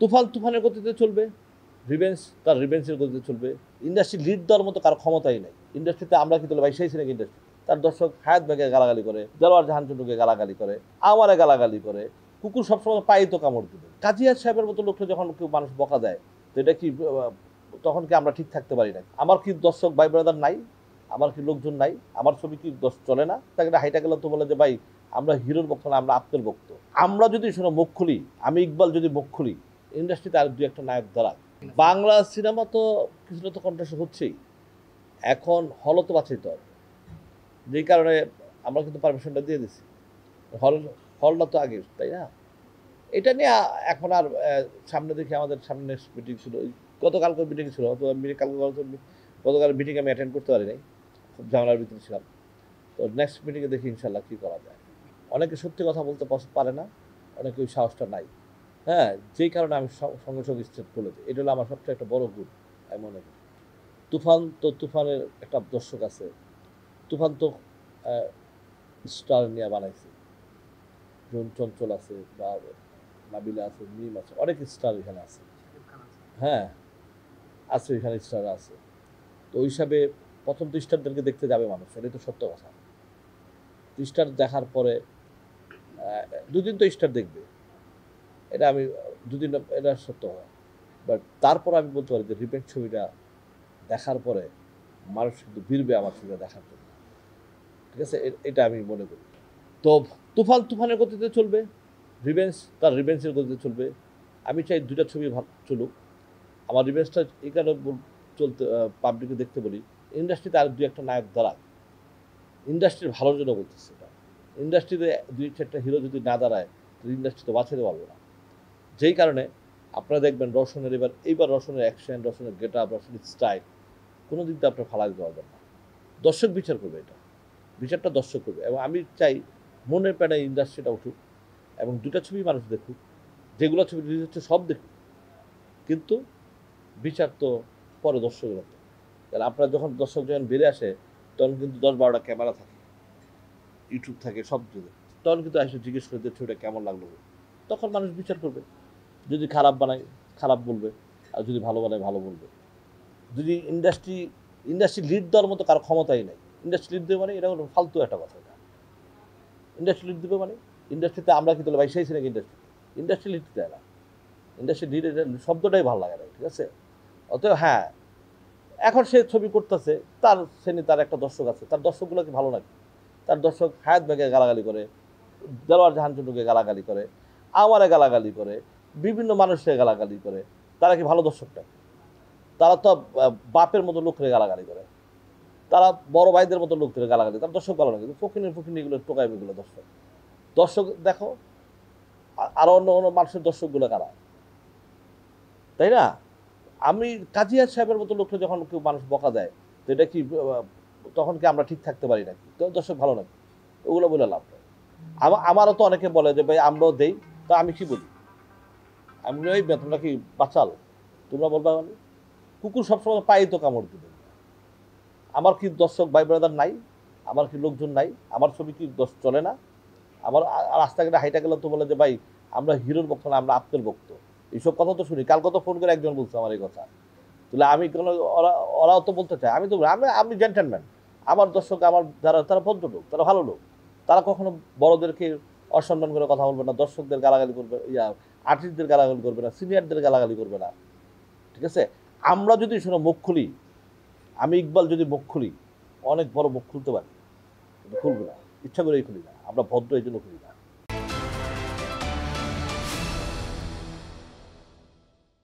তুফানের গতিতে চলবে, রিভেঞ্জ তার রিভেঞ্জের গতিতে চলবে। ইন্ডাস্ট্রি লিড দেওয়ার মতো কারো ক্ষমতাই নেই। ইন্ডাস্ট্রিতে আমরা কি তোলে ভাই সেই সিনেমা ইন্ডাস্ট্রি, তার দর্শক হায়াত ব্যাগে গালাগালি করে, দেলোয়ার জাহান চন্দ্রকে গালাগালি করে, আমারে গালাগালি করে, কুকুর সবসময় পাই তো কামড় দিবে। কাজী হায়াত সাহেবের মতো লোককে যখন কেউ মানুষ বকা দেয়, তো এটা কি তখন কি আমরা ঠিক থাকতে পারি না? আমার কি দর্শক ভাই ব্রাদার নাই? আমার কি লোকজন নাই? আমার ছবি কি চলে না? তাকে হাইটা গেলে তো বলে যে ভাই আমরা হিরোর ভক্ত না, আমরা আপ্তের ভক্ত। আমরা যদি শোনো মুখ খুলি, আমি ইকবাল যদি মুখ খুলি, ইন্ডাস্ট্রিতে আর দু একটা নায়ক দ্বারা বাংলা সিনেমা তো কিছুটা তো কন্ট্রাস্ট হচ্ছেই। এখন হলও তো বাঁচাইতে হবে, যেই কারণে আমরা কিন্তু পারমিশনটা দিয়ে দিছি। হলটা তো আগে, তাই না? এটা নিয়ে এখন আর সামনে দেখি আমাদের সামনে নেক্সট মিটিং ছিল, গতকালকে মিটিং ছিল, গতকাল মিটিং আমি অ্যাটেন্ড করতে পারি নাই, খুব ঝামেলার ভিতরে ছিলাম। তো নেক্সট মিটিংয়ে দেখি ইনশাল্লাহ কী করা যায়। অনেকে সত্যি কথা বলতে পারে না, অনেকে ওই সাহসটা নাই। হ্যাঁ, যেই কারণে আমি সঙ্গে সঙ্গে স্টেপ তুলে দিই। এটা হলো আমার সবচেয়ে একটা বড় গুণ আমি মনে করি। তুফানের একটা দর্শক আছে, তুফান তো স্টার নিয়ে বানাইছে, চঞ্চল আছে, বা নাবিলা আছে, মিম আছে, অনেক স্টার এখানে আছে। হ্যাঁ আছে, এখানে স্টার আছে। তো ওই হিসাবে প্রথম তো স্টারদেরকে দেখতে যাবে মানুষ, এটাই তো সত্য কথা। স্টার দেখার পরে দুদিন তো স্টার দেখবে, এটা আমি দুদিন, এটা সত্য কথা। বাট তারপর আমি বলতে পারি যে রিপেন্ট ছবিটা দেখার পরে মানুষ কিন্তু ভিড়বে আমার ছবিটা দেখার জন্য। ঠিক আছে, এটা আমি মনে করি। তো তুফানের গতিতে চলবে, রিভেঞ্জ তার রিভেঞ্জের গতিতে চলবে। আমি চাই দুইটা ছবি চলুক। আমার রিভেঞ্জটা এই কারণে চলতে পাবলিকে দেখতে বলি, ইন্ডাস্ট্রিতে আর দু একটা নায়ক দাঁড়াক, ইন্ডাস্ট্রির ভালোর জন্য বলতেছে। এটা ইন্ডাস্ট্রিতে দুই চারটা হিরো যদি না দাঁড়ায়, তো ইন্ডাস্ট্রি তো বাঁচাতে পারবো না। যেই কারণে আপনারা দেখবেন রওশনের এইবার রওশনের অ্যাকশন, রওশনের গেট আপ, রওশনের স্টাইল কোনো দিক দিয়ে আপনার ফালা দিতে পারবেন না। দর্শক বিচার করবে, এটা বিচারটা দর্শক করবে। এবং আমি চাই মনের প্যানে ইন্ডাস্ট্রিটা উঠুক এবং দুটা ছবি মানুষ দেখুক, যেগুলো ছবি রিলিজ হচ্ছে সব দেখুক, কিন্তু বিচার তো পরে দর্শকের মতো। কারণ আপনার যখন দর্শক যখন বেড়ে আসে, তখন কিন্তু 10-12টা ক্যামেরা থাকে, ইউটিউব থাকে, সব যদি তখন কিন্তু এসে জিজ্ঞেস করে যে ছবিটা কেমন লাগলো, তখন মানুষ বিচার করবে। যদি খারাপ বানায় খারাপ বলবে, আর যদি ভালো বানায় ভালো বলবে। যদি ইন্ডাস্ট্রি লিড দেওয়ার মতো কারো ক্ষমতাই নেই। ইন্ডাস্ট্রি লিড দেবে মানে এটা হলো ফালতু একটা কথা। এটা ইন্ডাস্ট্রি লিড দেবে মানে, ইন্ডাস্ট্রিতে আমরা কি তোলে ভাই সেই সিনেমা ইন্ডাস্ট্রি লিড দেয় না। ইন্ডাস্ট্রি লিড শব্দটাই ভালো লাগে না, ঠিক আছে? অতএব হ্যাঁ, এখন সে ছবি করতেছে, তার শ্রেণী, তার একটা দর্শক আছে, তার দর্শকগুলো কি ভালো নাকি? তার দর্শক হায়াত ব্যাগে গালাগালি করে, দেলোয়ার জাহান চন্দ্রকে গালাগালি করে, আমারে গালাগালি করে, বিভিন্ন মানুষকে গালাগালি করে, তারা কি ভালো দর্শকটা? তারা তো বাপের মতো লোককে গালাগালি করে, তারা বড় ভাইদের মতো লোকদের গালাগালি, তার দর্শক ভালো লাগে। ফকিনি এগুলো টোকাই, এগুলো দর্শক দেখো, আরো অন্য অন্য মানুষের দর্শকগুলো কারা, তাই না? আমি কাজী হায়াত সাহেবের মতো লোককে যখন কেউ মানুষ বকা দেয়, তো এটা কি তখন কি আমরা ঠিক থাকতে পারি নাকি? তো দর্শক ভালো নাকি? ওগুলো বলে লাভ নেই। আমারও তো অনেকে বলে যে ভাই আমরাও দেই, তো আমি কি বলি? আমি ওই তোমরা কি বাচাল, তোমরা বলবা মানে কুকুর সবসময় পাই তো কামড় দিবে। আমার কি দর্শক ভাই ব্রাদার নাই? আমার কি লোকজন নাই? আমার ছবি কি চলে না? আমার রাস্তাঘাটে হাইটা গেলে তো বলে যে ভাই আমরা হিরোর ভক্ত না, আমরা আপ্তের ভক্ত। এইসব কথা তো শুনি। কালকে তো ফোন করে একজন বলছে আমার এই কথা। তাহলে আমি কোনো, ওরাও তো বলতে চায়, আমি জেন্টেলম্যান। আমার দর্শক, আমার যারা, তারা ভদ্রলোক, তারা ভালো লোক। তারা কখনো বড়দেরকে অসম্মান করে কথা বলবে না, দর্শকদের গালাগালি করবে, আর্টিস্টদের গালাগালি করবে না, সিনিয়রদের গালাগালি করবে না। ঠিক আছে? আমরা যদি শোনো মুখ খুলি, আমি ইকবাল যদি মুখ খুলি, অনেক বড় মুখ খুলতে পারি, কিন্তু খুলবো না, ইচ্ছা করেই খুলি না। আমরা ভদ্র এই জন্য খুলি না।